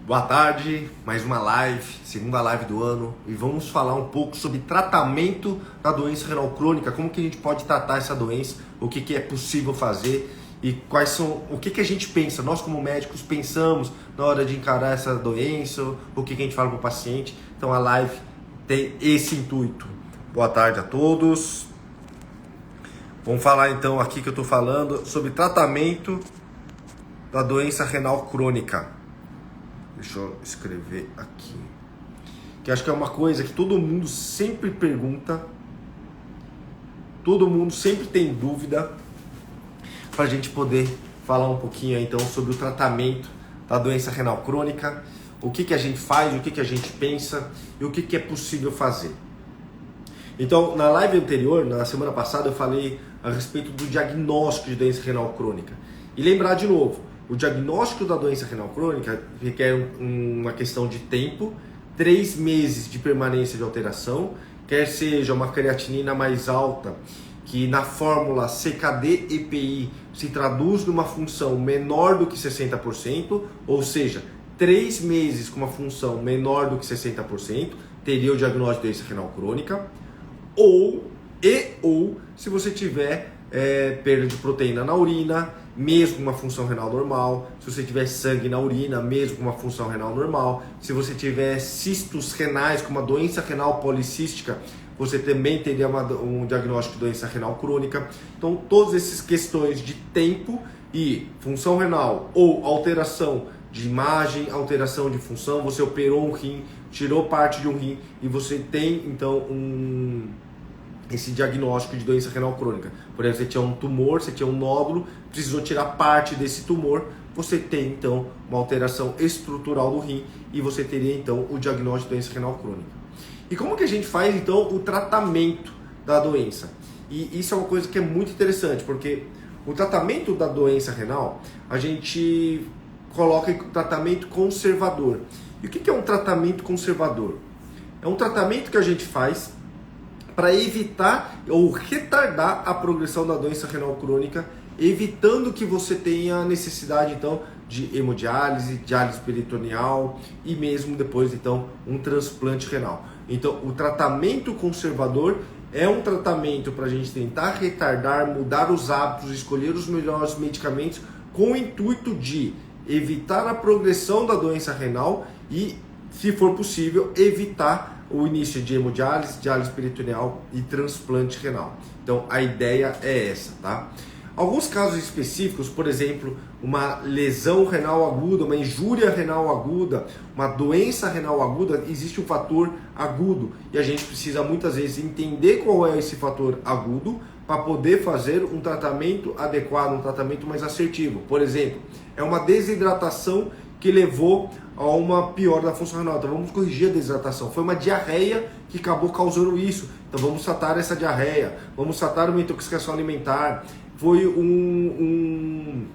Boa tarde, mais uma live, segunda live do ano, e vamos falar um pouco sobre tratamento da doença renal crônica, como que a gente pode tratar essa doença, o que é possível fazer e o que a gente pensa, nós como médicos pensamos na hora de encarar essa doença, o que a gente fala para o paciente. Então a live tem esse intuito. Boa tarde a todos. Vamos falar então aqui que eu estou falando sobre tratamento da doença renal crônica. Deixa eu escrever aqui. Que acho que é uma coisa que todo mundo sempre pergunta, todo mundo sempre tem dúvida, para a gente poder falar um pouquinho então sobre o tratamento da doença renal crônica, o que a gente faz, o que a gente pensa e o que é possível fazer. Então, na live anterior, na semana passada, eu falei a respeito do diagnóstico de doença renal crônica. E lembrar de novo, o diagnóstico da doença renal crônica requer uma questão de tempo, 3 meses de permanência de alteração, quer seja uma creatinina mais alta, que na fórmula CKD-EPI se traduz numa função menor do que 60%, ou seja, 3 meses com uma função menor do que 60%, teria o diagnóstico de doença renal crônica, ou se você tiver perda de proteína na urina, mesmo com uma função renal normal, se você tiver sangue na urina, mesmo com uma função renal normal, se você tiver cistos renais, com uma doença renal policística, você também teria um diagnóstico de doença renal crônica. Então, todas essas questões de tempo e função renal ou alteração de imagem, alteração de função, você operou um rim, tirou parte de um rim e você tem, então, esse diagnóstico de doença renal crônica. Por exemplo, você tinha um tumor, você tinha um nódulo, precisou tirar parte desse tumor, você tem então uma alteração estrutural do rim e você teria então o diagnóstico de doença renal crônica. E como que a gente faz então o tratamento da doença? E isso é uma coisa que é muito interessante, porque o tratamento da doença renal, a gente coloca em tratamento conservador. E o que é um tratamento conservador? É um tratamento que a gente faz para evitar ou retardar a progressão da doença renal crônica, evitando que você tenha necessidade então de hemodiálise, diálise peritoneal e mesmo depois então um transplante renal. Então o tratamento conservador é um tratamento para a gente tentar retardar, mudar os hábitos, escolher os melhores medicamentos com o intuito de evitar a progressão da doença renal e, se for possível, evitar o início de hemodiálise, diálise peritoneal e transplante renal. Então a ideia é essa, tá? Alguns casos específicos, por exemplo, uma lesão renal aguda, uma injúria renal aguda, uma doença renal aguda, existe um fator agudo e a gente precisa muitas vezes entender qual é esse fator agudo para poder fazer um tratamento adequado, um tratamento mais assertivo. Por exemplo, é uma desidratação que levou a uma piora da função renal. Então vamos corrigir a desidratação. Foi uma diarreia que acabou causando isso. Então vamos tratar essa diarreia. Vamos tratar uma intoxicação alimentar. Foi um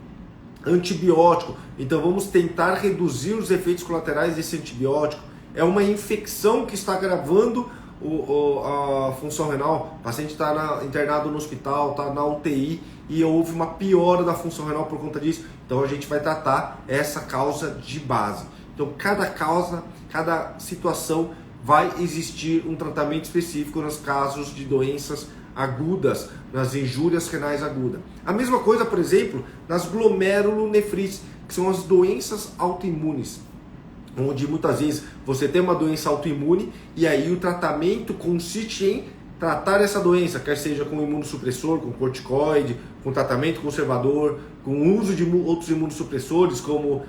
antibiótico. Então vamos tentar reduzir os efeitos colaterais desse antibiótico. É uma infecção que está agravando a função renal. O paciente está internado no hospital, está na UTI e houve uma piora da função renal por conta disso. Então a gente vai tratar essa causa de base. Então cada causa, cada situação vai existir um tratamento específico nos casos de doenças agudas, nas injúrias renais agudas. A mesma coisa, por exemplo, nas glomerulonefrites, que são as doenças autoimunes, onde muitas vezes você tem uma doença autoimune e aí o tratamento consiste em tratar essa doença, quer seja com imunossupressor, com corticoide, com tratamento conservador, com uso de outros imunossupressores como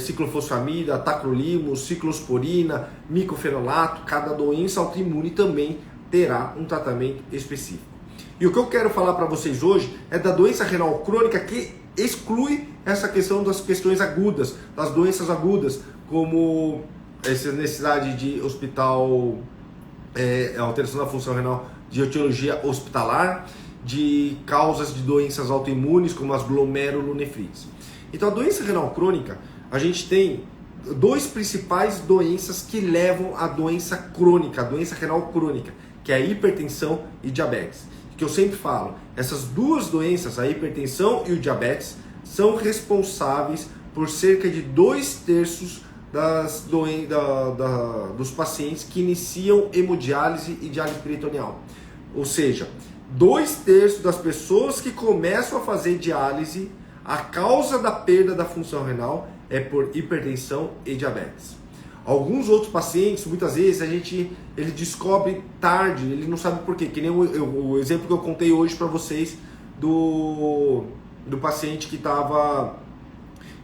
ciclofosfamida, tacrolimus, ciclosporina, micofenolato. Cada doença autoimune também terá um tratamento específico. E o que eu quero falar para vocês hoje é da doença renal crônica, que exclui essa questão das questões agudas, das doenças agudas, como essa necessidade de hospital, alteração da função renal, de etiologia hospitalar, de causas de doenças autoimunes, como as glomerulonefrites. Então a doença renal crônica, a gente tem 2 principais doenças que levam à doença crônica, a doença renal crônica, que é a hipertensão e diabetes. Que eu sempre falo, essas 2 doenças, a hipertensão e o diabetes, são responsáveis por cerca de 2/3 dos pacientes que iniciam hemodiálise e diálise peritoneal. Ou seja, 2/3 das pessoas que começam a fazer diálise, a causa da perda da função renal é por hipertensão e diabetes. Alguns outros pacientes, muitas vezes, ele descobre tarde, ele não sabe por quê. Que nem o exemplo que eu contei hoje para vocês do paciente que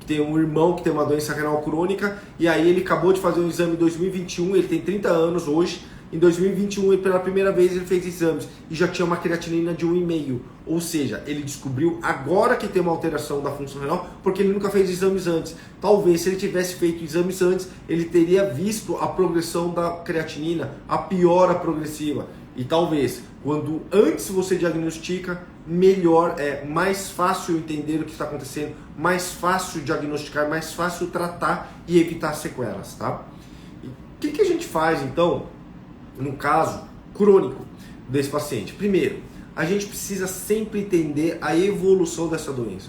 tem um irmão que tem uma doença renal crônica, e aí ele acabou de fazer um exame em 2021, ele tem 30 anos hoje. Em 2021, ele, pela primeira vez, ele fez exames e já tinha uma creatinina de 1,5. Ou seja, ele descobriu agora que tem uma alteração da função renal, porque ele nunca fez exames antes. Talvez, se ele tivesse feito exames antes, ele teria visto a progressão da creatinina, a piora progressiva. E talvez, quando antes você diagnostica, melhor, mais fácil entender o que está acontecendo, mais fácil diagnosticar, mais fácil tratar e evitar sequelas, tá? E o que a gente faz, então, no caso crônico desse paciente? Primeiro, a gente precisa sempre entender a evolução dessa doença.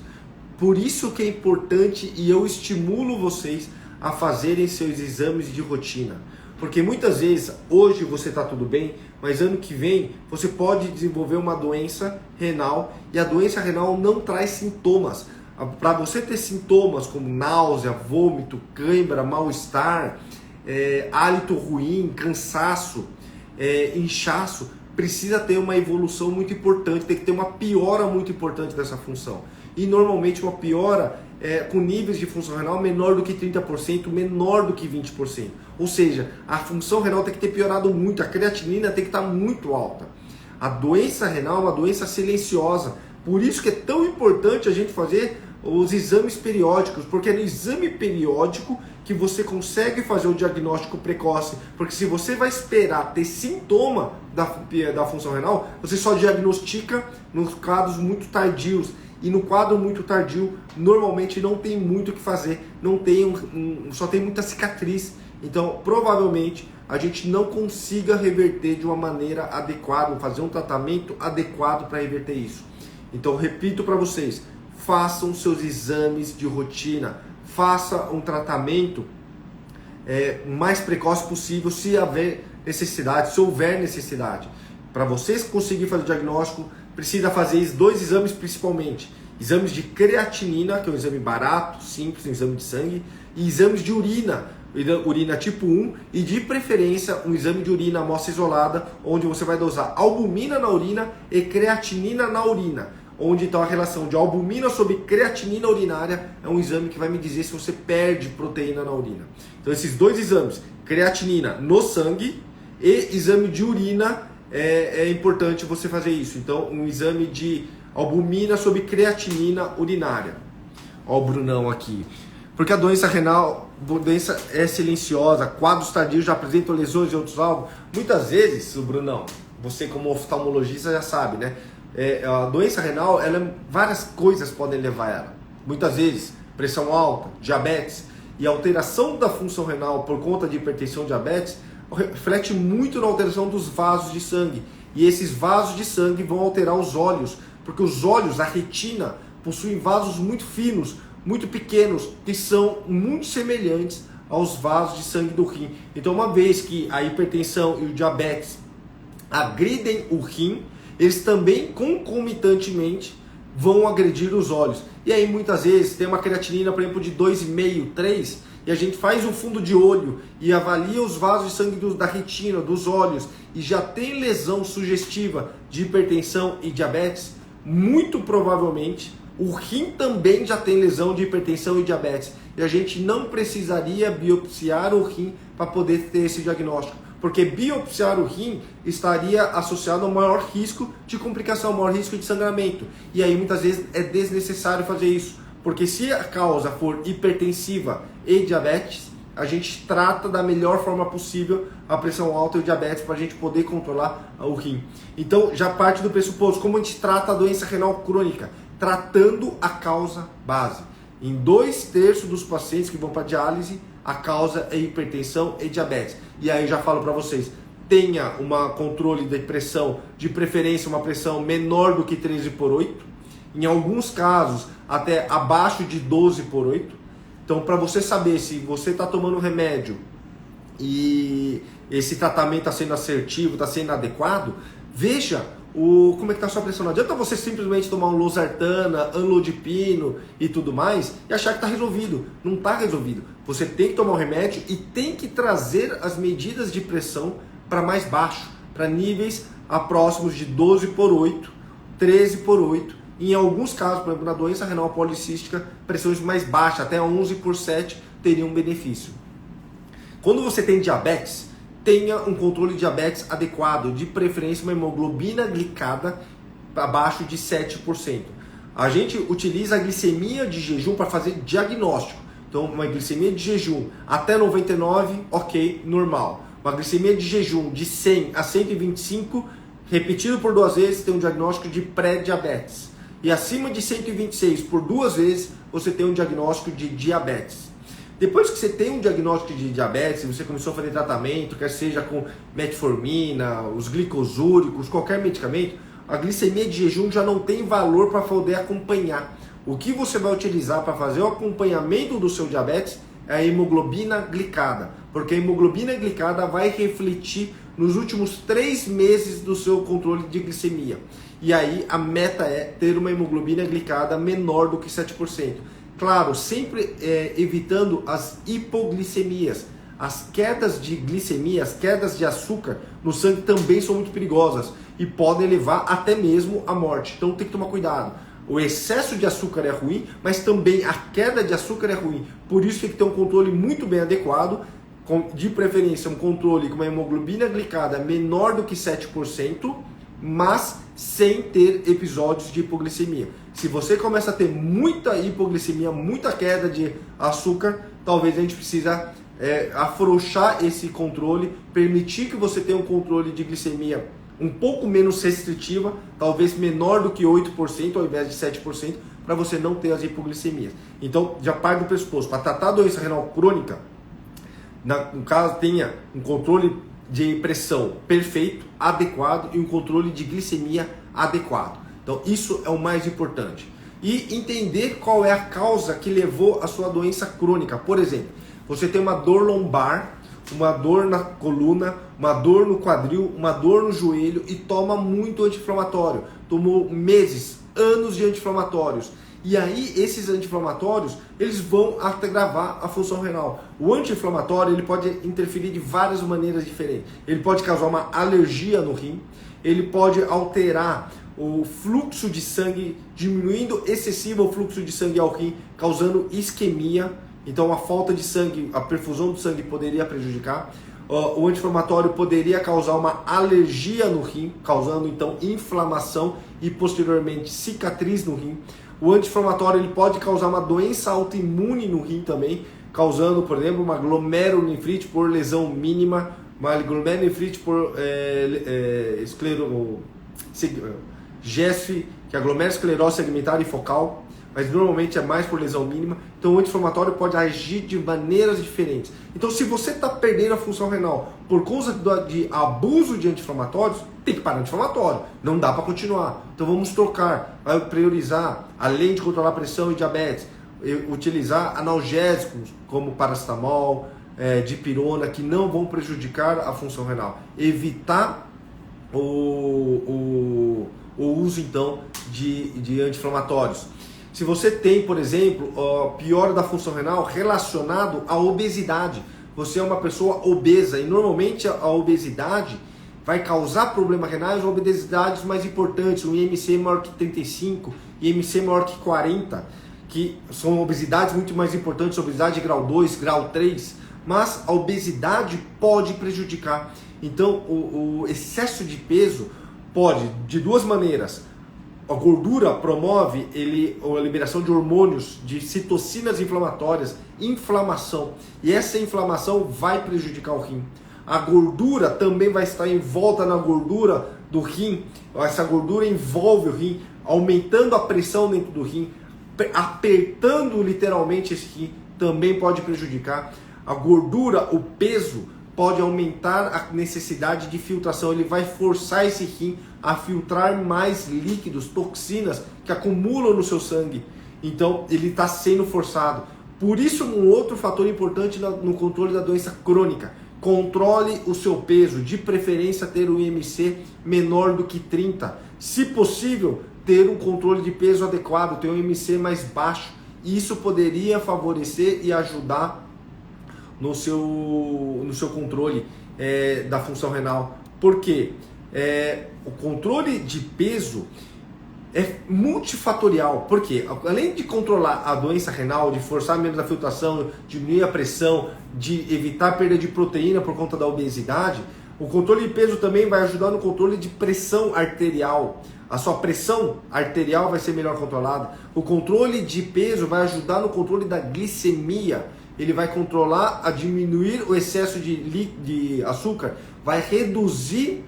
Por isso que é importante, e eu estimulo vocês a fazerem seus exames de rotina. Porque muitas vezes, hoje você está tudo bem, mas ano que vem você pode desenvolver uma doença renal, e a doença renal não traz sintomas. Para você ter sintomas como náusea, vômito, cãibra, mal-estar, hálito ruim, cansaço, inchaço, precisa ter uma evolução muito importante, tem que ter uma piora muito importante dessa função. E normalmente uma piora com níveis de função renal menor do que 30%, menor do que 20%. Ou seja, a função renal tem que ter piorado muito, a creatinina tem que estar muito alta. A doença renal é uma doença silenciosa, por isso que é tão importante a gente fazer os exames periódicos, porque é no exame periódico que você consegue fazer o diagnóstico precoce. Porque se você vai esperar ter sintoma da função renal, você só diagnostica nos quadros muito tardios. E no quadro muito tardio, normalmente não tem muito o que fazer, só tem muita cicatriz. Então, provavelmente, a gente não consiga reverter de uma maneira adequada, fazer um tratamento adequado para reverter isso. Então, repito para vocês, façam seus exames de rotina, faça um tratamento o mais precoce possível, se houver necessidade. Para vocês conseguirem fazer o diagnóstico, precisa fazer 2 exames principalmente. Exames de creatinina, que é um exame barato, simples, um exame de sangue, e exames de urina tipo 1, e de preferência um exame de urina amostra isolada, onde você vai dosar albumina na urina e creatinina na urina. Onde está a relação de albumina sobre creatinina urinária, é um exame que vai me dizer se você perde proteína na urina. Então esses 2 exames, creatinina no sangue e exame de urina, é importante você fazer isso. Então um exame de albumina sobre creatinina urinária. Ó o Brunão aqui. Porque a doença renal, doença é silenciosa, quadros tardios já apresentam lesões e outros alvos. Muitas vezes, o Brunão, você como oftalmologista já sabe, né? A doença renal, várias coisas podem levar a ela. Muitas vezes, pressão alta, diabetes e alteração da função renal por conta de hipertensão e diabetes reflete muito na alteração dos vasos de sangue. E esses vasos de sangue vão alterar os olhos, porque os olhos, a retina, possuem vasos muito finos, muito pequenos, que são muito semelhantes aos vasos de sangue do rim. Então, uma vez que a hipertensão e o diabetes agridem o rim, eles também concomitantemente vão agredir os olhos. E aí muitas vezes tem uma creatinina, por exemplo, de 2,5, 3, e a gente faz um fundo de olho e avalia os vasos de sangue da retina, dos olhos, e já tem lesão sugestiva de hipertensão e diabetes, muito provavelmente o rim também já tem lesão de hipertensão e diabetes. E a gente não precisaria biopsiar o rim para poder ter esse diagnóstico. Porque biopsiar o rim estaria associado ao maior risco de complicação, maior risco de sangramento. E aí muitas vezes é desnecessário fazer isso. Porque se a causa for hipertensiva e diabetes, a gente trata da melhor forma possível a pressão alta e o diabetes para a gente poder controlar o rim. Então já parte do pressuposto, como a gente trata a doença renal crônica? Tratando a causa base. Em 2/3 dos pacientes que vão para diálise, a causa é hipertensão e diabetes. E aí eu já falo para vocês, tenha um controle de pressão, de preferência uma pressão menor do que 13/8, em alguns casos até abaixo de 12/8. Então, para você saber se você está tomando remédio e esse tratamento está sendo assertivo, está sendo adequado, veja como é que está a sua pressão. Não adianta você simplesmente tomar um losartana, amlodipino e tudo mais e achar que está resolvido. Não está resolvido. Você tem que tomar um remédio e tem que trazer as medidas de pressão para mais baixo, para níveis próximos de 12/8, 13/8. Em alguns casos, por exemplo, na doença renal policística, pressões mais baixas, até 11/7, teriam um benefício. Quando você tem diabetes, tenha um controle de diabetes adequado, de preferência uma hemoglobina glicada abaixo de 7%. A gente utiliza a glicemia de jejum para fazer diagnóstico. Então, uma glicemia de jejum até 99, ok, normal. Uma glicemia de jejum de 100 a 125, repetido por 2 vezes, tem um diagnóstico de pré-diabetes. E acima de 126 por 2 vezes, você tem um diagnóstico de diabetes. Depois que você tem um diagnóstico de diabetes, você começou a fazer tratamento, quer seja com metformina, os glicosúricos, qualquer medicamento, a glicemia de jejum já não tem valor para poder acompanhar. O que você vai utilizar para fazer o acompanhamento do seu diabetes é a hemoglobina glicada, porque a hemoglobina glicada vai refletir nos últimos 3 meses do seu controle de glicemia. E aí a meta é ter uma hemoglobina glicada menor do que 7%. Claro, sempre evitando as hipoglicemias. As quedas de glicemia, as quedas de açúcar no sangue também são muito perigosas e podem levar até mesmo à morte. Então tem que tomar cuidado. O excesso de açúcar é ruim, mas também a queda de açúcar é ruim. Por isso tem que ter um controle muito bem adequado, de preferência um controle com uma hemoglobina glicada menor do que 7%, mas sem ter episódios de hipoglicemia. Se você começa a ter muita hipoglicemia, muita queda de açúcar, talvez a gente precisa afrouxar esse controle, permitir que você tenha um controle de glicemia um pouco menos restritiva, talvez menor do que 8% ao invés de 7%, para você não ter as hipoglicemias. Então, já parte do pressuposto, para tratar a doença renal crônica, no caso tenha um controle de pressão perfeito, adequado e um controle de glicemia adequado. Então isso é o mais importante. E entender qual é a causa que levou a sua doença crônica. Por exemplo, você tem uma dor lombar, uma dor na coluna, uma dor no quadril, uma dor no joelho e toma muito anti-inflamatório. Tomou meses, anos de anti-inflamatórios. E aí esses anti-inflamatórios, eles vão agravar a função renal. O anti-inflamatório, ele pode interferir de várias maneiras diferentes. Ele pode causar uma alergia no rim, ele pode alterar o fluxo de sangue, diminuindo excessivo o fluxo de sangue ao rim, causando isquemia. Então a falta de sangue, a perfusão do sangue poderia prejudicar. O anti-inflamatório poderia causar uma alergia no rim, causando então inflamação e posteriormente cicatriz no rim. O anti-inflamatório ele pode causar uma doença autoimune no rim também, causando, por exemplo, uma glomerulonefrite por lesão mínima, uma glomerulonefrite por GESF, que é a glomerulosclerose segmentar e focal, mas normalmente é mais por lesão mínima. Então o anti-inflamatório pode agir de maneiras diferentes. Então se você está perdendo a função renal por causa de abuso de anti-inflamatórios, tem que parar anti-inflamatório, não dá para continuar. Então vamos trocar, vai priorizar, além de controlar a pressão e diabetes, utilizar analgésicos como paracetamol, dipirona, que não vão prejudicar a função renal. Evitar o uso então de anti-inflamatórios. Se você tem, por exemplo, piora da função renal relacionado à obesidade, você é uma pessoa obesa e normalmente a obesidade vai causar problemas renais ou obesidades mais importantes, um IMC maior que 35, IMC maior que 40, que são obesidades muito mais importantes, obesidade de grau 2, grau 3, mas a obesidade pode prejudicar. Então o excesso de peso pode, de duas maneiras. A gordura promove a liberação de hormônios, de citocinas inflamatórias, inflamação. E essa inflamação vai prejudicar o rim. A gordura também vai estar em volta na gordura do rim. Essa gordura envolve o rim, aumentando a pressão dentro do rim, apertando literalmente esse rim, também pode prejudicar. A gordura, o peso, pode aumentar a necessidade de filtração. Ele vai forçar esse rim a filtrar mais líquidos, toxinas que acumulam no seu sangue. Então ele está sendo forçado. Por isso, um outro fator importante no controle da doença crônica: controle o seu peso, de preferência ter um IMC menor do que 30. Se possível, ter um controle de peso adequado, ter um IMC mais baixo. Isso poderia favorecer e ajudar no seu controle da função renal. Por quê? O controle de peso é multifatorial, porque além de controlar a doença renal, de forçar menos a filtração, diminuir a pressão, de evitar a perda de proteína por conta da obesidade, o controle de peso também vai ajudar no controle de pressão arterial. A sua pressão arterial vai ser melhor controlada. O controle de peso vai ajudar no controle da glicemia. Ele vai controlar a diminuir o excesso de açúcar, vai reduzir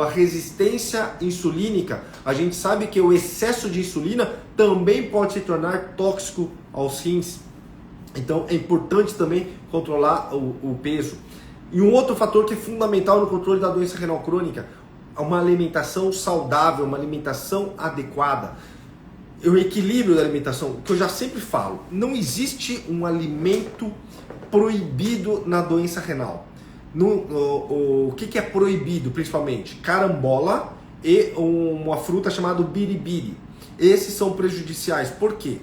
a resistência insulínica. A gente sabe que o excesso de insulina também pode se tornar tóxico aos rins. Então é importante também controlar o peso. E um outro fator que é fundamental no controle da doença renal crônica é uma alimentação saudável, uma alimentação adequada. O equilíbrio da alimentação, que eu já sempre falo, não existe um alimento proibido na doença renal. O que é proibido principalmente? Carambola e uma fruta chamada biribiri. Esses são prejudiciais. Por quê?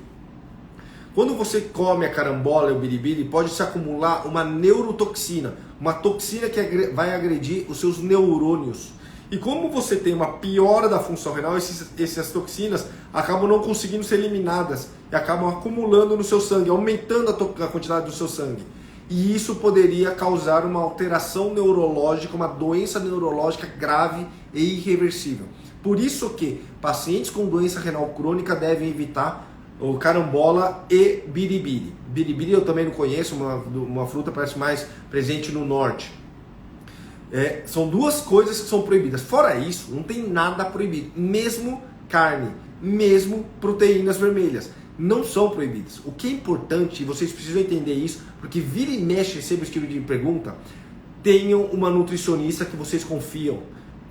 Quando você come a carambola e o biribiri, pode se acumular uma neurotoxina, uma toxina que vai agredir os seus neurônios. E como você tem uma piora da função renal, essas toxinas acabam não conseguindo ser eliminadas e acabam acumulando no seu sangue, aumentando a quantidade do seu sangue. E isso poderia causar uma alteração neurológica, uma doença neurológica grave e irreversível. Por isso que pacientes com doença renal crônica devem evitar o carambola e biribiri. Biribiri eu também não conheço, uma fruta parece mais presente no norte. São duas coisas que são proibidas. Fora isso, não tem nada proibido. Mesmo carne, mesmo proteínas vermelhas, não são proibidas. O que é importante, e vocês precisam entender isso, porque vira e mexe, recebo esse tipo de pergunta, tenham uma nutricionista que vocês confiam.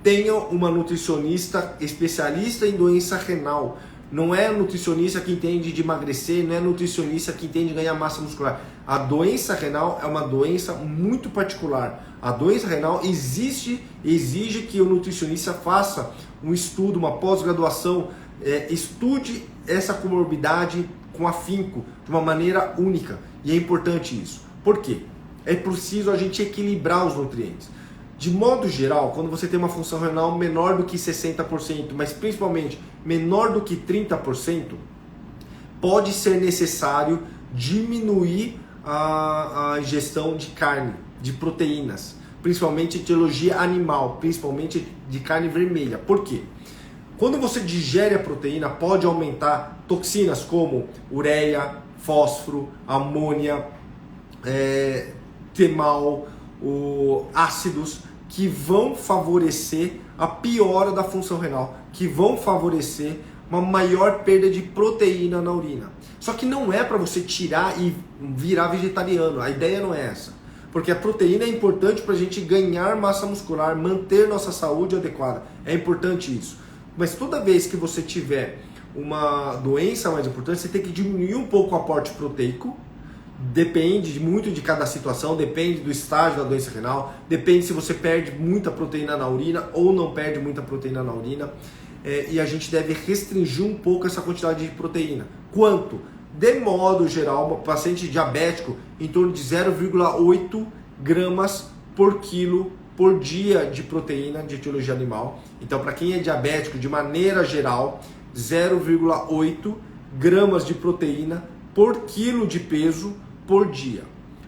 Tenham uma nutricionista especialista em doença renal. Não é nutricionista que entende de emagrecer, não é nutricionista que entende de ganhar massa muscular. A doença renal é uma doença muito particular. A doença renal exige que o nutricionista faça um estudo, uma pós-graduação, estude essa comorbidade com afinco, de uma maneira única. E é importante isso. Por quê? É preciso a gente equilibrar os nutrientes. De modo geral, quando você tem uma função renal menor do que 60%, mas principalmente menor do que 30%, pode ser necessário diminuir a ingestão de carne, de proteínas, principalmente etiologia animal, principalmente de carne vermelha. Por quê? Quando você digere a proteína, pode aumentar toxinas como ureia, fósforo, amônia, temal, ácidos, que vão favorecer a piora da função renal, que vão favorecer uma maior perda de proteína na urina. Só que não é para você tirar e virar vegetariano, a ideia não é essa. Porque a proteína é importante para a gente ganhar massa muscular, manter nossa saúde adequada. É importante isso. Mas toda vez que você tiver uma doença mais importante, você tem que diminuir um pouco o aporte proteico. Depende muito de cada situação, depende do estágio da doença renal, depende se você perde muita proteína na urina ou não perde muita proteína na urina. E a gente deve restringir um pouco essa quantidade de proteína. Quanto? De modo geral, um paciente diabético, em torno de 0,8 gramas por quilo por dia de proteína de etiologia animal. Então, para quem é diabético, de maneira geral, 0,8 gramas de proteína por quilo de peso por dia.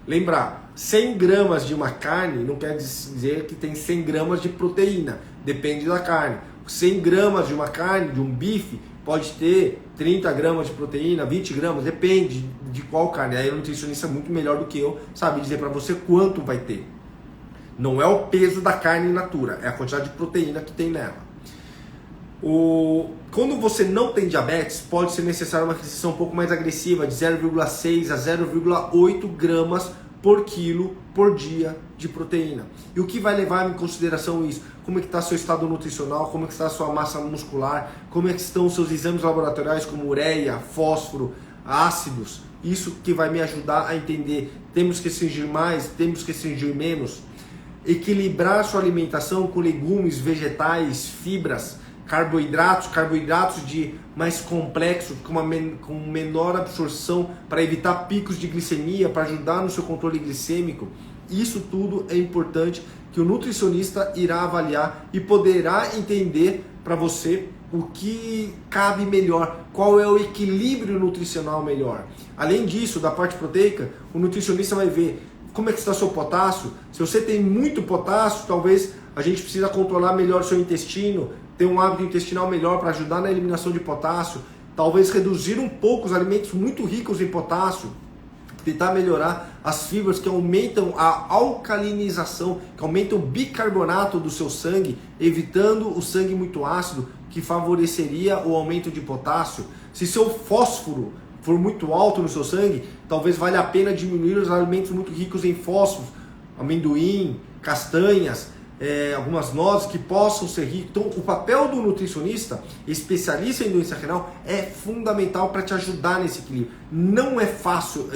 Lembrar, 100 gramas de uma carne não quer dizer que tem 100 gramas de proteína, depende da carne. 100 gramas de uma carne, de um bife, pode ter 30 gramas de proteína, 20 gramas, depende de qual carne. Aí o nutricionista é muito melhor do que eu, sabe dizer para você quanto vai ter. Não é o peso da carne in natura, é a quantidade de proteína que tem nela. Quando você não tem diabetes, pode ser necessária uma restrição um pouco mais agressiva, de 0,6 a 0,8 gramas por quilo por dia de proteína. E o que vai levar em consideração isso? Como é que está seu estado nutricional, como é que está a sua massa muscular, como é que estão os seus exames laboratoriais como ureia, fósforo, ácidos, Isso que vai me ajudar a entender, temos que restringir mais, temos que restringir menos. Equilibrar sua alimentação com legumes, vegetais, fibras, carboidratos de mais complexo, com menor absorção, para evitar picos de glicemia, para ajudar no seu controle glicêmico. Isso tudo é importante que o nutricionista irá avaliar e poderá entender para você o que cabe melhor, qual é o equilíbrio nutricional melhor. Além disso, da parte proteica, o nutricionista vai ver como é que está seu potássio. Se você tem muito potássio, talvez a gente precisa controlar melhor o seu intestino, ter um hábito intestinal melhor para ajudar na eliminação de potássio, talvez reduzir um pouco os alimentos muito ricos em potássio, tentar melhorar as fibras que aumentam a alcalinização, que aumentam o bicarbonato do seu sangue, evitando o sangue muito ácido, que favoreceria o aumento de potássio. Se seu fósforo for muito alto no seu sangue, talvez valha a pena diminuir os alimentos muito ricos em fósforo, amendoim, castanhas, algumas nozes que possam ser ricos. Então, o papel do nutricionista, especialista em doença renal, é fundamental para te ajudar nesse equilíbrio. Não é fácil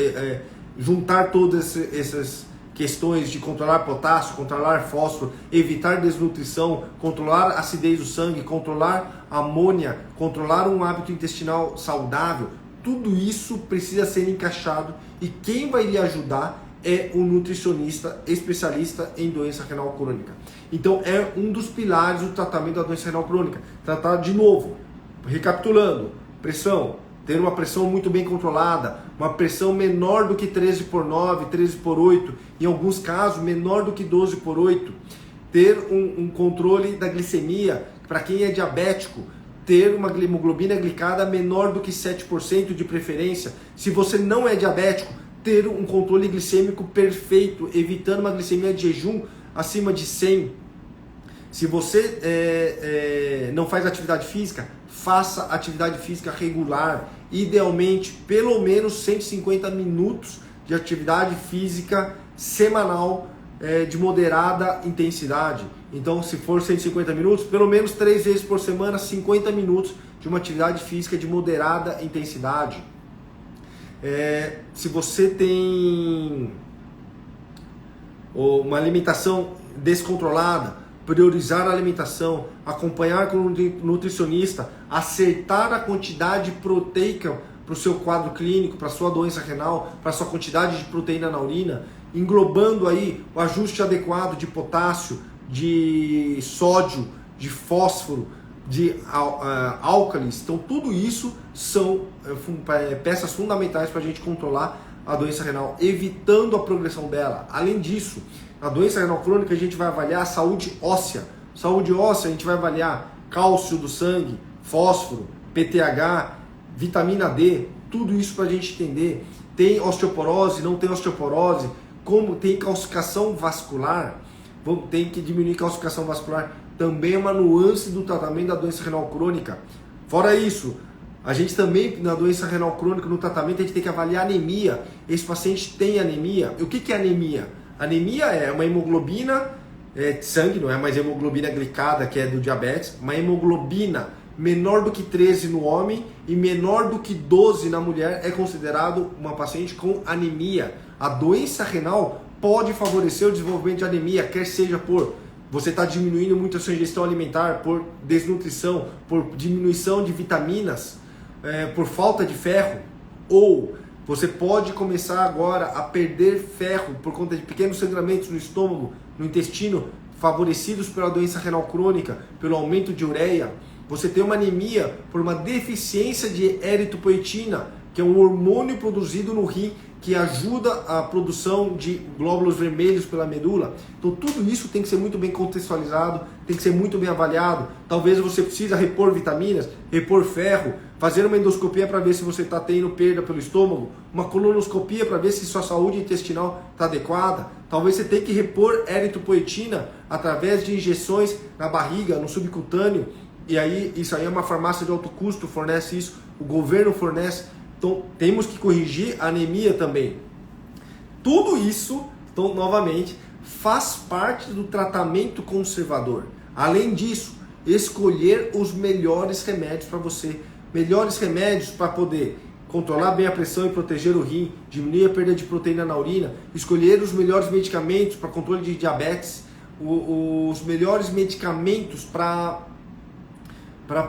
juntar todas essas questões de controlar potássio, controlar fósforo, evitar desnutrição, controlar a acidez do sangue, controlar amônia, controlar um hábito intestinal saudável. Tudo isso precisa ser encaixado e quem vai lhe ajudar é o nutricionista especialista em doença renal crônica. Então é um dos pilares do tratamento da doença renal crônica. Tratar de novo, recapitulando, pressão, ter uma pressão muito bem controlada, uma pressão menor do que 13/9, 13/8, em alguns casos menor do que 12/8, ter um controle da glicemia, para quem é diabético, ter uma hemoglobina glicada menor do que 7% de preferência. Se você não é diabético, ter um controle glicêmico perfeito, evitando uma glicemia de jejum acima de 100. Se você não faz atividade física, faça atividade física regular, idealmente pelo menos 150 minutos de atividade física semanal de moderada intensidade. Então, se for 150 minutos, pelo menos 3 vezes por semana, 50 minutos de uma atividade física de moderada intensidade. Se você tem uma alimentação descontrolada, priorizar a alimentação, acompanhar com o nutricionista, acertar a quantidade proteica para o seu quadro clínico, para a sua doença renal, para a sua quantidade de proteína na urina, englobando aí o ajuste adequado de potássio, de sódio, de fósforo, de álcalis. Então tudo isso são peças fundamentais para a gente controlar a doença renal, evitando a progressão dela. Além disso, na doença renal crônica a gente vai avaliar a saúde óssea. Saúde óssea a gente vai avaliar cálcio do sangue, fósforo, PTH, vitamina D, tudo isso para a gente entender. Tem osteoporose, não tem osteoporose, como tem calcificação vascular, tem que diminuir a calcificação vascular, também é uma nuance do tratamento da doença renal crônica. Fora isso, a gente também, na doença renal crônica, no tratamento, a gente tem que avaliar anemia. Esse paciente tem anemia. O que é anemia? Anemia é uma hemoglobina de sangue, não é mais hemoglobina glicada, que é do diabetes, uma hemoglobina menor do que 13 no homem e menor do que 12 na mulher é considerado uma paciente com anemia. A doença renal pode favorecer o desenvolvimento de anemia, quer seja por você está diminuindo muito a sua ingestão alimentar, por desnutrição, por diminuição de vitaminas, por falta de ferro, ou você pode começar agora a perder ferro por conta de pequenos sangramentos no estômago, no intestino, favorecidos pela doença renal crônica, pelo aumento de ureia. Você tem uma anemia por uma deficiência de eritropoetina, que é um hormônio produzido no rim que ajuda a produção de glóbulos vermelhos pela medula. Então tudo isso tem que ser muito bem contextualizado, tem que ser muito bem avaliado. Talvez você precise repor vitaminas, repor ferro, fazer uma endoscopia para ver se você está tendo perda pelo estômago, uma colonoscopia para ver se sua saúde intestinal está adequada. Talvez você tenha que repor eritropoetina através de injeções na barriga, no subcutâneo. E aí, isso aí é uma farmácia de alto custo, fornece isso, o governo fornece. Então, temos que corrigir a anemia também. Tudo isso, então, novamente, faz parte do tratamento conservador. Além disso, escolher os melhores remédios para você. Melhores remédios para poder controlar bem a pressão e proteger o rim, diminuir a perda de proteína na urina, escolher os melhores medicamentos para controle de diabetes, os melhores medicamentos para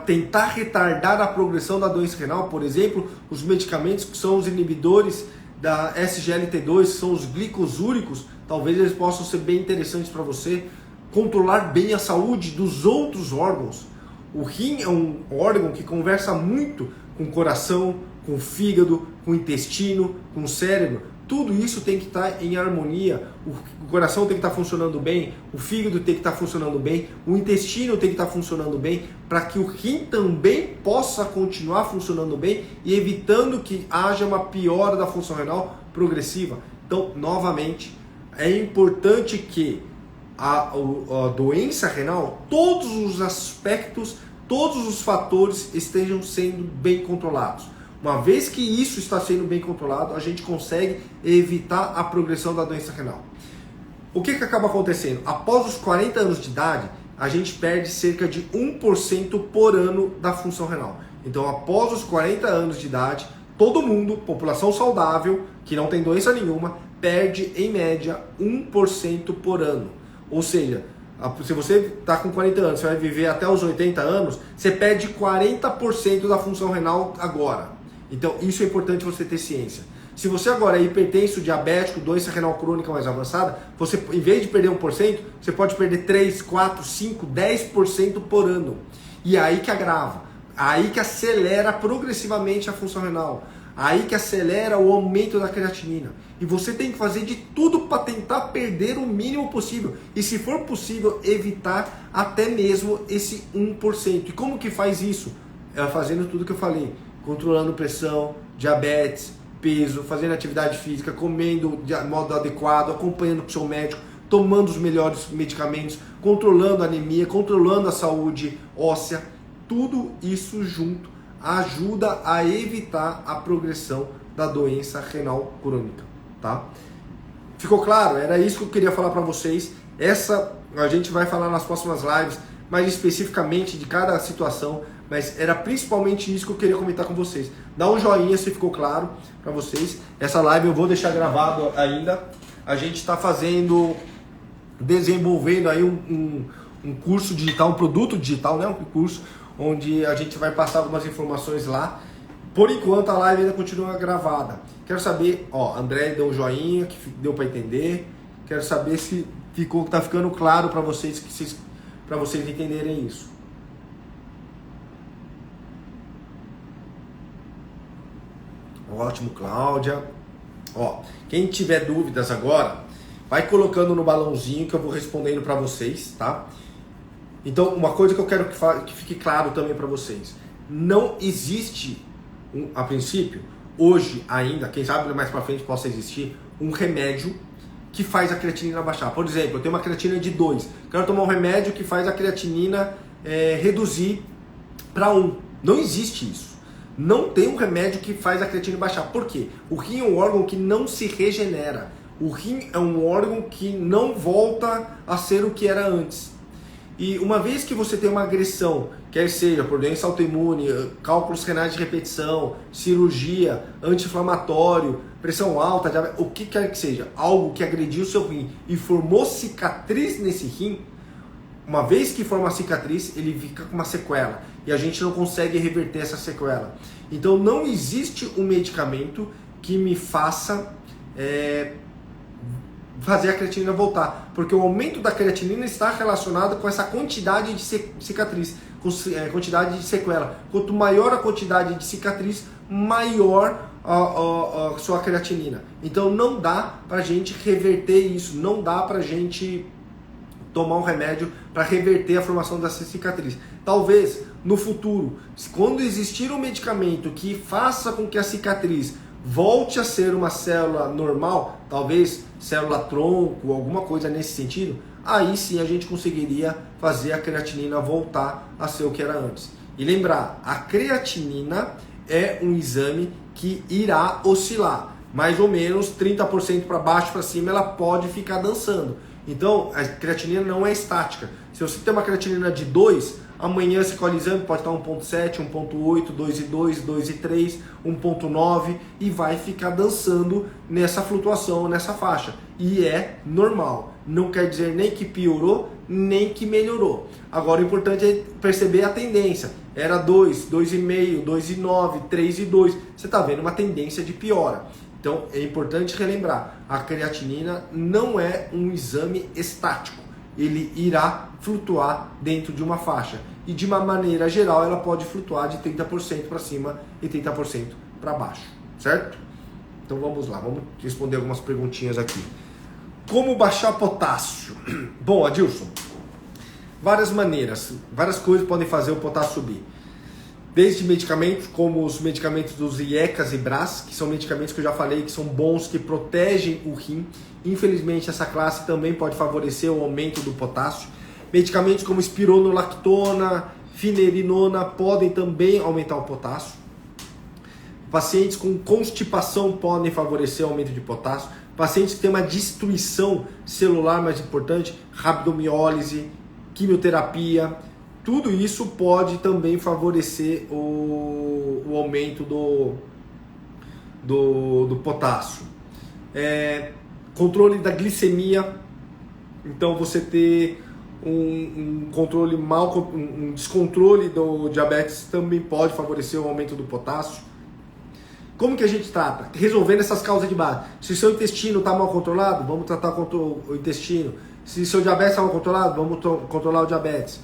tentar retardar a progressão da doença renal, por exemplo, os medicamentos que são os inibidores da SGLT2, que são os glicosúricos, talvez eles possam ser bem interessantes para você. Controlar bem a saúde dos outros órgãos. O rim é um órgão que conversa muito com o coração, com o fígado, com o intestino, com o cérebro. Tudo isso tem que estar em harmonia. O coração tem que estar funcionando bem, o fígado tem que estar funcionando bem, o intestino tem que estar funcionando bem, para que o rim também possa continuar funcionando bem e evitando que haja uma piora da função renal progressiva. Então, novamente, é importante que a doença renal, todos os aspectos, todos os fatores estejam sendo bem controlados. Uma vez que isso está sendo bem controlado, a gente consegue evitar a progressão da doença renal. O que acaba acontecendo? Após os 40 anos de idade, a gente perde cerca de 1% por ano da função renal. Então, após os 40 anos de idade, todo mundo, população saudável, que não tem doença nenhuma, perde em média 1% por ano. Ou seja, se você está com 40 anos, você vai viver até os 80 anos, você perde 40% da função renal agora. Então, isso é importante você ter ciência. Se você agora é hipertenso, diabético, doença renal crônica mais avançada, você, em vez de perder 1%, você pode perder 3, 4, 5, 10% por ano. E é aí que agrava, aí que acelera progressivamente a função renal, aí que acelera o aumento da creatinina. E você tem que fazer de tudo para tentar perder o mínimo possível. E se for possível, evitar até mesmo esse 1%. E como que faz isso? É fazendo tudo que eu falei. Controlando pressão, diabetes, peso, fazendo atividade física, comendo de modo adequado, acompanhando com o seu médico, tomando os melhores medicamentos, controlando a anemia, controlando a saúde óssea. Tudo isso junto ajuda a evitar a progressão da doença renal crônica, tá? Ficou claro? Era isso que eu queria falar para vocês. Essa a gente vai falar nas próximas lives, mais especificamente de cada situação, mas era principalmente isso que eu queria comentar com vocês. Dá um joinha se ficou claro para vocês. Essa live eu vou deixar gravado ainda. A gente está desenvolvendo aí um curso digital, um produto digital, né? Um curso onde a gente vai passar algumas informações lá. Por enquanto a live ainda continua gravada. Quero saber, André deu um joinha, que deu para entender. Quero saber se tá ficando claro para vocês, para vocês entenderem isso. Ótimo, Cláudia. Quem tiver dúvidas agora, vai colocando no balãozinho que eu vou respondendo para vocês, tá? Então, uma coisa que eu quero que fique claro também para vocês. Não existe, a princípio, hoje ainda, quem sabe mais para frente possa existir, um remédio que faz a creatinina baixar. Por exemplo, eu tenho uma creatinina de 2. Quero tomar um remédio que faz a creatinina reduzir para 1. Não existe isso. Não tem um remédio que faz a creatinina baixar. Por quê? O rim é um órgão que não se regenera. O rim é um órgão que não volta a ser o que era antes. E uma vez que você tem uma agressão, quer seja por doença autoimune, cálculos renais de repetição, cirurgia, anti-inflamatório, pressão alta, diabetes, o que quer que seja, algo que agrediu o seu rim e formou cicatriz nesse rim, uma vez que forma cicatriz, ele fica com uma sequela e a gente não consegue reverter essa sequela. Então não existe um medicamento que me faça fazer a creatinina voltar, porque o aumento da creatinina está relacionado com essa quantidade de cicatriz, com quantidade de sequela. Quanto maior a quantidade de cicatriz, maior a sua creatinina. Então não dá pra gente reverter isso, não dá pra gente tomar um remédio para reverter a formação dessa cicatriz. Talvez no futuro, quando existir um medicamento que faça com que a cicatriz volte a ser uma célula normal, talvez célula tronco, alguma coisa nesse sentido, aí sim a gente conseguiria fazer a creatinina voltar a ser o que era antes. E lembrar, a creatinina é um exame que irá oscilar, mais ou menos 30% para baixo, para cima, ela pode ficar dançando. Então, a creatinina não é estática. Se você tem uma creatinina de 2, Amanhã você colhe o exame, pode estar 1.7, 1.8, 2,2, 2,3, 1.9 e vai ficar dançando nessa flutuação, nessa faixa. E é normal, não quer dizer nem que piorou, nem que melhorou. Agora o importante é perceber a tendência. Era 2, 2,5, 2,9, 3,2. Você está vendo uma tendência de piora. Então é importante relembrar, a creatinina não é um exame estático. Ele irá flutuar dentro de uma faixa. E de uma maneira geral ela pode flutuar de 30% para cima e 30% para baixo. Certo? Então vamos lá, vamos responder algumas perguntinhas aqui. Como baixar potássio? Bom, Adilson, várias maneiras, várias coisas podem fazer o potássio subir. Desde medicamentos, como os medicamentos dos IECAS e BRAS, que são medicamentos que eu já falei, que são bons, que protegem o rim. Infelizmente, essa classe também pode favorecer o aumento do potássio. Medicamentos como espironolactona, finerinona podem também aumentar o potássio. Pacientes com constipação podem favorecer o aumento de potássio. Pacientes que têm uma destruição celular mais importante, rabdomiólise, quimioterapia, tudo isso pode também favorecer o aumento do potássio. Controle da glicemia, então você ter um descontrole do diabetes também pode favorecer o aumento do potássio. Como que a gente trata? Resolvendo essas causas de base. Se o seu intestino está mal controlado, vamos tratar o intestino. Se o seu diabetes está mal controlado, vamos controlar o diabetes.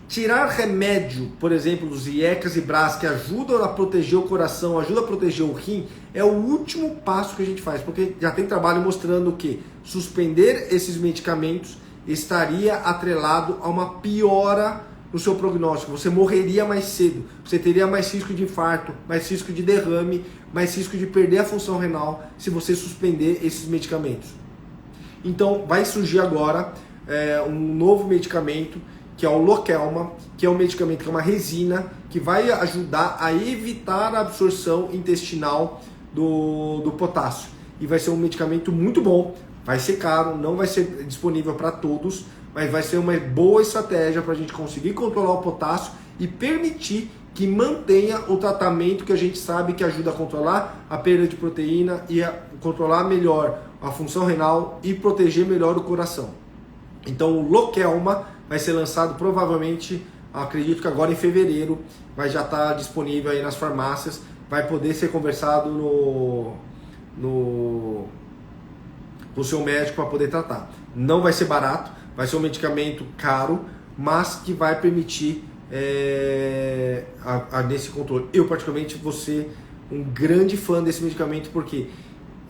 Tirar remédio, por exemplo, dos IECAS e BRAS, que ajudam a proteger o coração, ajudam a proteger o rim, é o último passo que a gente faz, porque já tem trabalho mostrando que suspender esses medicamentos estaria atrelado a uma piora no seu prognóstico. Você morreria mais cedo, você teria mais risco de infarto, mais risco de derrame, mais risco de perder a função renal se você suspender esses medicamentos. Então vai surgir agora um novo medicamento, que é o Lokelma, que é um medicamento que é uma resina, que vai ajudar a evitar a absorção intestinal do potássio. E vai ser um medicamento muito bom, vai ser caro, não vai ser disponível para todos, mas vai ser uma boa estratégia para a gente conseguir controlar o potássio e permitir que mantenha o tratamento que a gente sabe que ajuda a controlar a perda de proteína e a controlar melhor a função renal e proteger melhor o coração. Então o Lokelma vai ser lançado provavelmente, acredito que agora em fevereiro, vai já estar disponível aí nas farmácias, vai poder ser conversado com o seu médico para poder tratar. Não vai ser barato, vai ser um medicamento caro, mas que vai permitir nesse controle. Eu particularmente vou ser um grande fã desse medicamento porque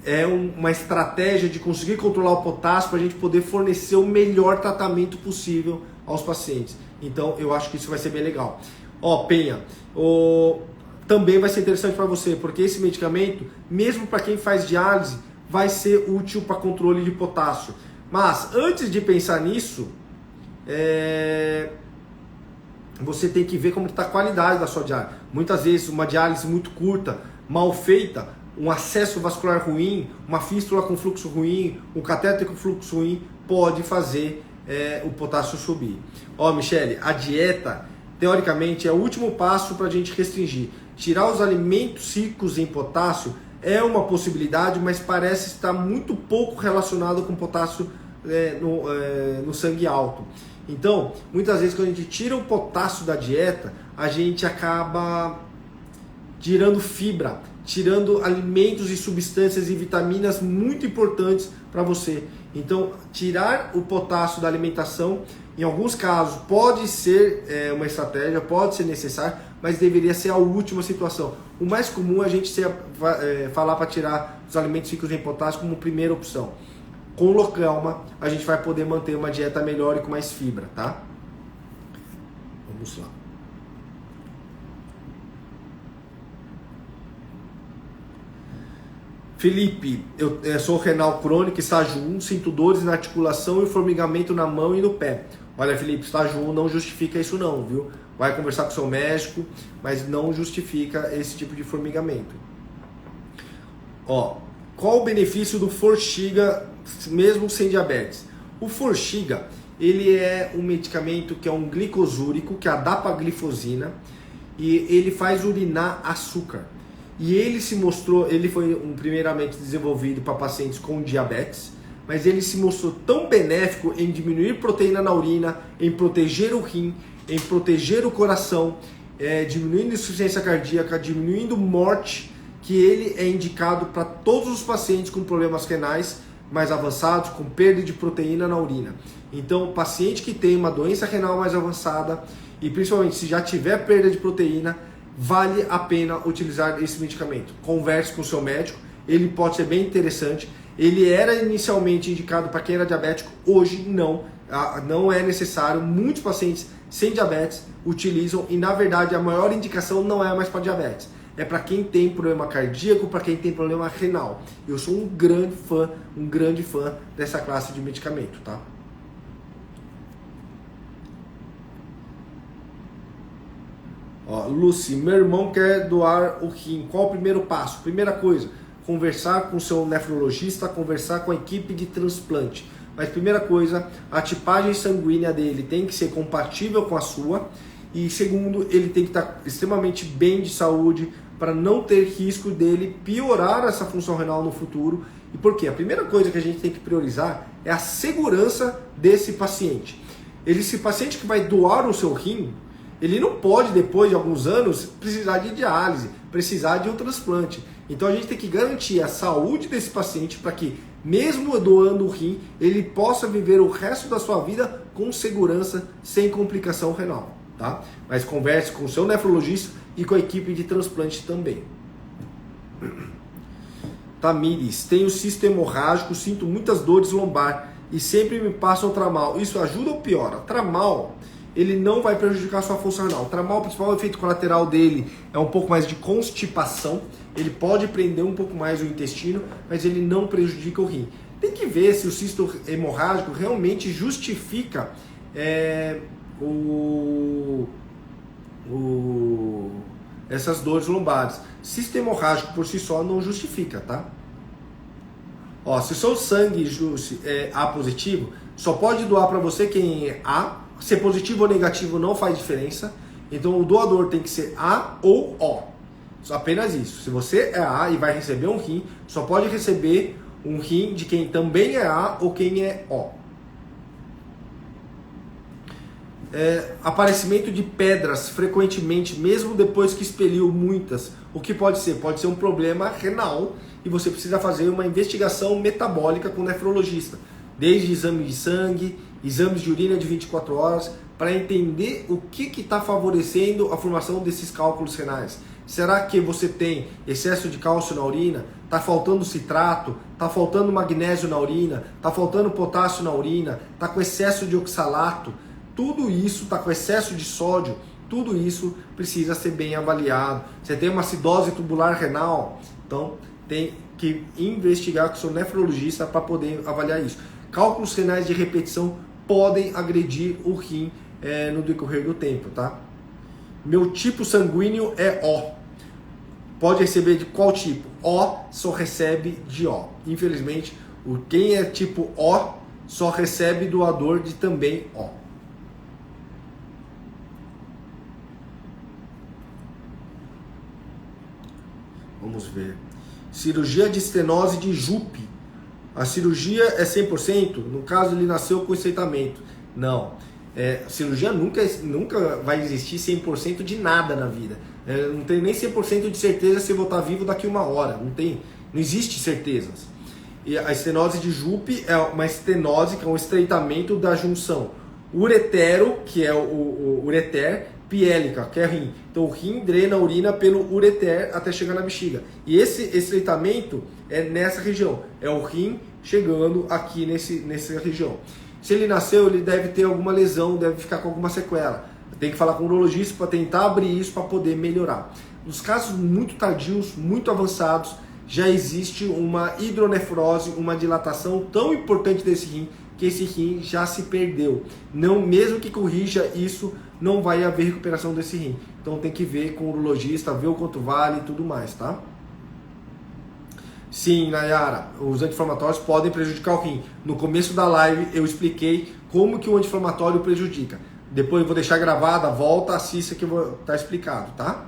é uma estratégia de conseguir controlar o potássio para a gente poder fornecer o melhor tratamento possível aos pacientes. Então eu acho que isso vai ser bem legal. Penha, também vai ser interessante para você, porque esse medicamento, mesmo para quem faz diálise, vai ser útil para controle de potássio. Mas antes de pensar nisso, você tem que ver como está a qualidade da sua diálise. Muitas vezes uma diálise muito curta, mal feita, um acesso vascular ruim, uma fístula com fluxo ruim, um catéter com fluxo ruim, pode fazer o potássio subir. Michele, a dieta, teoricamente, é o último passo para a gente restringir. Tirar os alimentos ricos em potássio é uma possibilidade, mas parece estar muito pouco relacionado com potássio no sangue alto. Então, muitas vezes quando a gente tira o potássio da dieta, a gente acaba tirando fibra, tirando alimentos e substâncias e vitaminas muito importantes para você. Então, tirar o potássio da alimentação, em alguns casos, pode ser uma estratégia, pode ser necessário, mas deveria ser a última situação. O mais comum é a gente falar para tirar os alimentos ricos em potássio como primeira opção. Com o Lokelma, a gente vai poder manter uma dieta melhor e com mais fibra, tá? Vamos lá. Felipe, eu sou renal crônico, estágio 1, sinto dores na articulação e formigamento na mão e no pé. Olha, Felipe, estágio 1 não justifica isso não, viu? Vai conversar com o seu médico, mas não justifica esse tipo de formigamento. Qual o benefício do Forxiga mesmo sem diabetes? O Forxiga, ele é um medicamento que é um glicosúrico, que é a dapaglifosina, e ele faz urinar açúcar. E ele se mostrou, ele foi primeiramente desenvolvido para pacientes com diabetes, mas ele se mostrou tão benéfico em diminuir proteína na urina, em proteger o rim, em proteger o coração, diminuindo insuficiência cardíaca, diminuindo morte, que ele é indicado para todos os pacientes com problemas renais mais avançados, com perda de proteína na urina. Então, paciente que tem uma doença renal mais avançada, e principalmente se já tiver perda de proteína, vale a pena utilizar esse medicamento. Converse com o seu médico, ele pode ser bem interessante. Ele era inicialmente indicado para quem era diabético, hoje não é necessário. Muitos pacientes sem diabetes utilizam, e na verdade a maior indicação não é mais para diabetes, é para quem tem problema cardíaco, para quem tem problema renal. Eu sou um grande fã dessa classe de medicamento, tá? Ó, Lucy, meu irmão quer doar o rim, qual o primeiro passo? Primeira coisa, conversar com o seu nefrologista, conversar com a equipe de transplante. Mas primeira coisa, a tipagem sanguínea dele tem que ser compatível com a sua. E segundo, ele tem que estar extremamente bem de saúde para não ter risco dele piorar essa função renal no futuro. E por quê? A primeira coisa que a gente tem que priorizar é a segurança desse paciente. Esse paciente que vai doar o seu rim, ele não pode, depois de alguns anos, precisar de diálise, precisar de um transplante. Então a gente tem que garantir a saúde desse paciente para que, mesmo doando o rim, ele possa viver o resto da sua vida com segurança, sem complicação renal. Tá? Mas converse com o seu nefrologista e com a equipe de transplante também. Tamires, tenho cisto hemorrágico, sinto muitas dores lombar e sempre me passam tramal. Isso ajuda ou piora? Tramal, ele não vai prejudicar a sua função renal. O tramal, o principal efeito colateral dele é um pouco mais de constipação. Ele pode prender um pouco mais o intestino, mas ele não prejudica o rim. Tem que ver se o cisto hemorrágico realmente justifica essas dores lombares. Cisto hemorrágico por si só não justifica, tá? Ó, se o seu sangue é A positivo, só pode doar para você quem é A. Ser positivo ou negativo não faz diferença. Então o doador tem que ser A ou O. Só apenas isso. Se você é A e vai receber um rim, só pode receber um rim de quem também é A ou quem é O. Aparecimento de pedras frequentemente, mesmo depois que expeliu muitas. O que pode ser? Pode ser um problema renal e você precisa fazer uma investigação metabólica com o nefrologista. Desde exame de sangue, exames de urina de 24 horas, para entender o que está favorecendo a formação desses cálculos renais. Será que você tem excesso de cálcio na urina? Está faltando citrato? Está faltando magnésio na urina? Está faltando potássio na urina? Está com excesso de oxalato? Tudo isso está com excesso de sódio, tudo isso precisa ser bem avaliado. Você tem uma acidose tubular renal, então tem que investigar com o seu nefrologista para poder avaliar isso. Cálculos renais de repetição podem agredir o rim no decorrer do tempo, tá? Meu tipo sanguíneo é O. Pode receber de qual tipo? O só recebe de O. Infelizmente, quem é tipo O só recebe doador de também O. Vamos ver. Cirurgia de estenose de Jupe. A cirurgia é 100%? No caso, ele nasceu com estreitamento. Não. A cirurgia nunca vai existir 100% de nada na vida. Não tem nem 100% de certeza se eu vou estar vivo daqui uma hora. Não existe certezas. E a estenose de Jupe é uma estenose, que é um estreitamento da junção uretero, que é o ureter, piélica, que é rim. Então o rim drena a urina pelo ureter até chegar na bexiga. E esse estreitamento é nessa região. É o rim chegando aqui nessa região. Se ele nasceu, ele deve ter alguma lesão, deve ficar com alguma sequela. Tem que falar com o urologista para tentar abrir isso para poder melhorar. Nos casos muito tardios, muito avançados, já existe uma hidronefrose, uma dilatação tão importante desse rim, que esse rim já se perdeu. Não, mesmo que corrija isso, não vai haver recuperação desse rim. Então tem que ver com o urologista, ver o quanto vale e tudo mais, tá? Sim, Nayara, os anti-inflamatórios podem prejudicar o rim. No começo da live eu expliquei como que o anti-inflamatório prejudica. Depois eu vou deixar gravada, volta, assista que tá explicado, tá?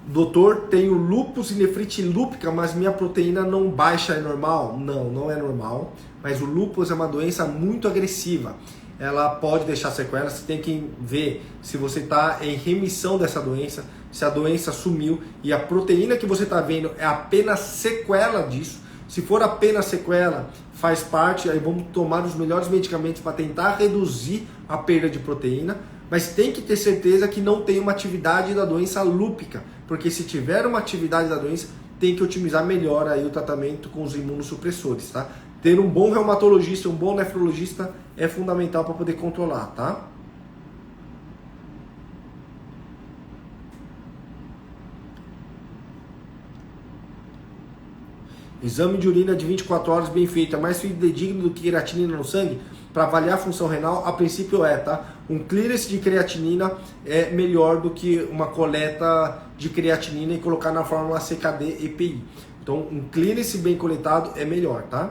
Doutor, tenho lúpus e nefrite lúpica, mas minha proteína não baixa, é normal? Não, não é normal. Mas o lúpus é uma doença muito agressiva. Ela pode deixar sequelas, você tem que ver se você está em remissão dessa doença, se a doença sumiu e a proteína que você está vendo é apenas sequela disso. Se for apenas sequela, faz parte, aí vamos tomar os melhores medicamentos para tentar reduzir a perda de proteína, mas tem que ter certeza que não tem uma atividade da doença lúpica, porque se tiver uma atividade da doença, tem que otimizar melhor aí o tratamento com os imunossupressores, tá? Ter um bom reumatologista, um bom nefrologista é fundamental para poder controlar, tá? Exame de urina de 24 horas bem feito é mais fidedigno do que creatinina no sangue? Para avaliar a função renal, a princípio é, tá? Um clearance de creatinina é melhor do que uma coleta de creatinina e colocar na fórmula CKD EPI. Então, um clearance bem coletado é melhor, tá?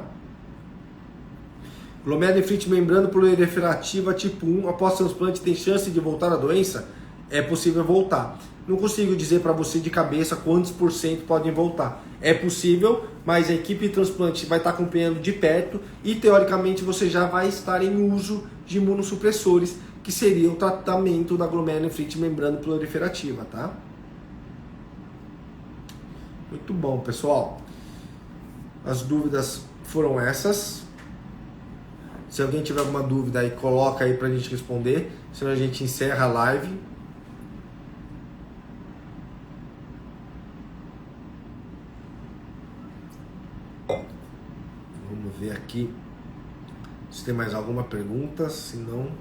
Glomerulonefrite membrana proliferativa tipo 1, após transplante tem chance de voltar à doença? É possível voltar. Não consigo dizer para você de cabeça quantos por cento podem voltar. É possível, mas a equipe de transplante vai estar acompanhando de perto e teoricamente você já vai estar em uso de imunossupressores, que seria o tratamento da glomerulonefrite membrana proliferativa, tá? Muito bom, pessoal. As dúvidas foram essas. Se alguém tiver alguma dúvida aí, coloca aí pra gente responder. Senão a gente encerra a live. Vamos ver aqui se tem mais alguma pergunta. Se não...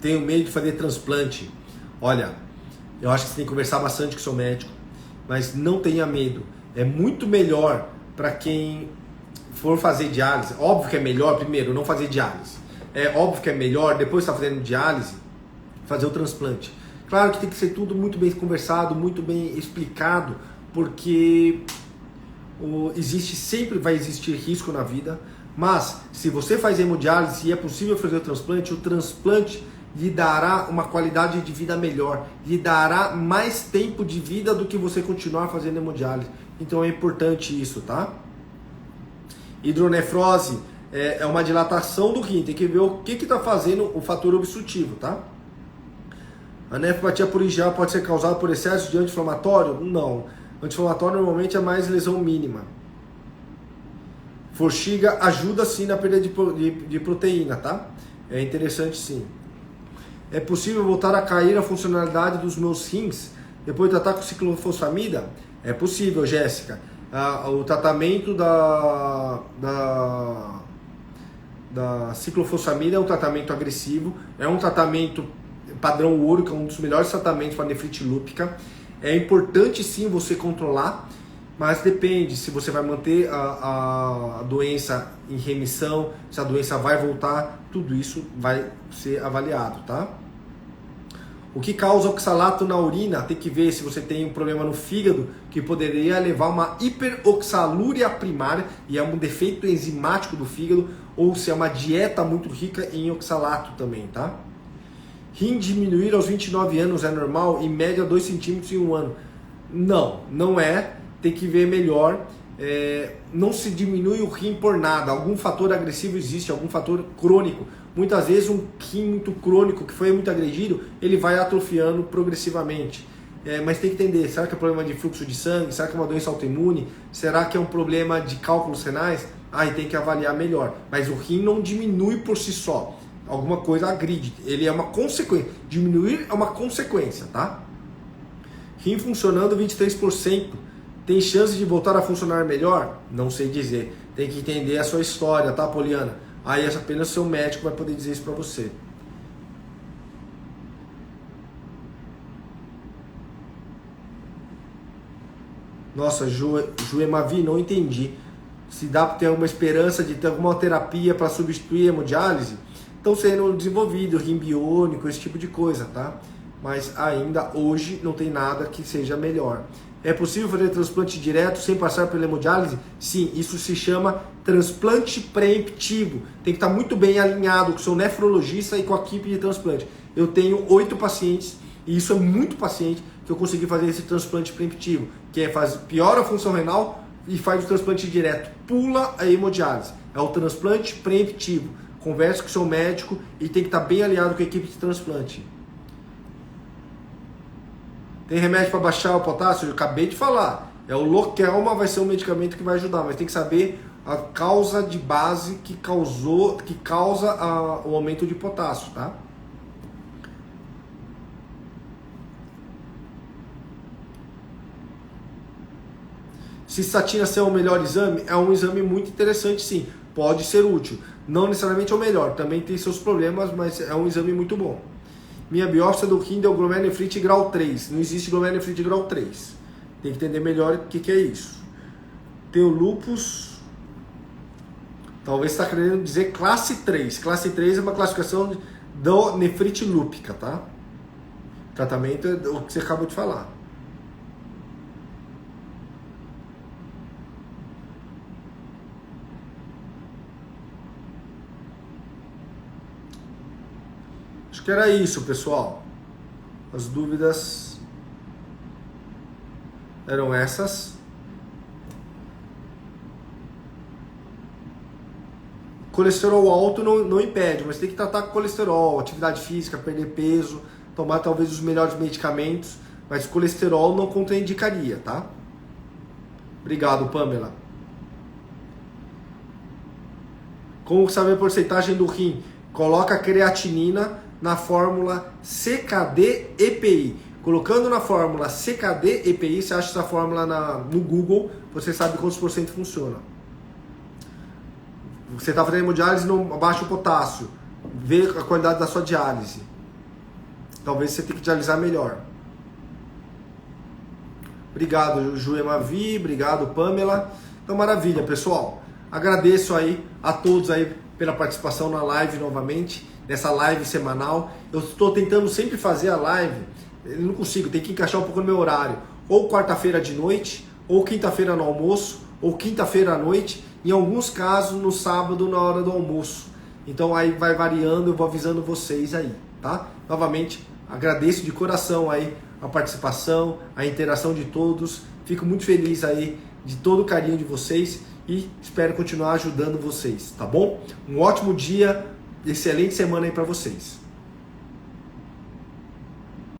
Tenho medo de fazer transplante. Olha, eu acho que você tem que conversar bastante com o seu médico. Mas não tenha medo. É muito melhor para quem for fazer diálise. Óbvio que é melhor, primeiro, não fazer diálise. É óbvio que é melhor, depois de estar fazendo diálise, fazer o transplante. Claro que tem que ser tudo muito bem conversado, muito bem explicado, porque sempre vai existir risco na vida. Mas se você faz hemodiálise e é possível fazer o transplante lhe dará uma qualidade de vida melhor, lhe dará mais tempo de vida do que você continuar fazendo hemodiálise. Então é importante isso, tá? Hidronefrose é uma dilatação do rim, tem que ver o que está fazendo o fator obstrutivo, tá? A nefropatia por IgA pode ser causada por excesso de anti-inflamatório? Não. Anti-inflamatório normalmente é mais lesão mínima. Forxiga ajuda sim na perda de proteína, tá? É interessante sim. É possível voltar a cair a funcionalidade dos meus rins depois de tratar com ciclofosfamida? É possível, Jéssica. O tratamento da ciclofosfamida é um tratamento agressivo, é um tratamento padrão ouro, que é um dos melhores tratamentos para nefrite lúpica. É importante sim você controlar, mas depende se você vai manter a doença em remissão, se a doença vai voltar, tudo isso vai ser avaliado, tá? O que causa oxalato na urina? Tem que ver se você tem um problema no fígado que poderia levar a uma hiperoxalúria primária e é um defeito enzimático do fígado, ou se é uma dieta muito rica em oxalato também, tá? Rim diminuir aos 29 anos é normal? Em média 2 centímetros em um ano. Não, não é. Tem que ver melhor. Não se diminui o rim por nada. Algum fator agressivo existe, algum fator crônico. Muitas vezes um rim muito crônico, que foi muito agredido, ele vai atrofiando progressivamente. Mas tem que entender, será que é problema de fluxo de sangue? Será que é uma doença autoimune? Será que é um problema de cálculos renais? Aí tem que avaliar melhor. Mas o rim não diminui por si só. Alguma coisa agride. Ele é uma consequência. Diminuir é uma consequência, tá? Rim funcionando 23%. Tem chance de voltar a funcionar melhor? Não sei dizer. Tem que entender a sua história, tá, Poliana? Aí apenas seu médico vai poder dizer isso para você. Nossa, Juemavi, não entendi. se dá para ter uma esperança de ter alguma terapia para substituir a hemodiálise, estão sendo desenvolvidos, rim biônico, esse tipo de coisa, tá? Mas ainda hoje não tem nada que seja melhor. É possível fazer transplante direto sem passar pela hemodiálise? Sim, isso se chama transplante preemptivo. Tem que estar muito bem alinhado com o seu nefrologista e com a equipe de transplante. Eu tenho 8 pacientes, e isso é muito paciente, que eu consegui fazer esse transplante preemptivo, que é piora a função renal e faz o transplante direto, pula a hemodiálise. É o transplante preemptivo. Converse com o seu médico e tem que estar bem alinhado com a equipe de transplante. Tem remédio para baixar o potássio? Eu acabei de falar. É o Lokelma, vai ser um medicamento que vai ajudar, mas tem que saber a causa de base que causa o aumento de potássio, tá? Cistatina C é o melhor exame? É um exame muito interessante, sim. Pode ser útil. Não necessariamente é o melhor. Também tem seus problemas, mas é um exame muito bom. Minha biópsia do rim deu glomerulonefrite grau 3. Não existe glomerulonefrite grau 3. Tem que entender melhor o que é isso. Tem o lúpus. Talvez você está querendo dizer classe 3. Classe 3 é uma classificação da nefrite lúpica, tá? O tratamento é o que você acabou de falar. Acho que era isso, pessoal. As dúvidas eram essas. Colesterol alto não impede, mas tem que tratar com colesterol, atividade física, perder peso, tomar talvez os melhores medicamentos, mas colesterol não contraindicaria, tá? Obrigado, Pamela. Como saber a porcentagem do rim? Coloca a creatinina na fórmula CKD-EPI. Colocando na fórmula CKD-EPI, você acha essa fórmula no Google, você sabe quantos por cento funciona. Você está fazendo hemodiálise, não abaixa o potássio. Vê a qualidade da sua diálise. Talvez você tenha que dialisar melhor. Obrigado, Juemavi. Obrigado, Pamela. Então, maravilha, pessoal. Agradeço aí a todos aí pela participação na live novamente, nessa live semanal. Eu estou tentando sempre fazer a live, eu não consigo, tem que encaixar um pouco no meu horário. Ou quarta-feira de noite, ou quinta-feira no almoço, ou quinta-feira à noite, em alguns casos no sábado na hora do almoço. Então aí vai variando, eu vou avisando vocês aí, tá? Novamente, agradeço de coração aí a participação, a interação de todos. Fico muito feliz aí de todo o carinho de vocês e espero continuar ajudando vocês, tá bom? Um ótimo dia, excelente semana aí para vocês.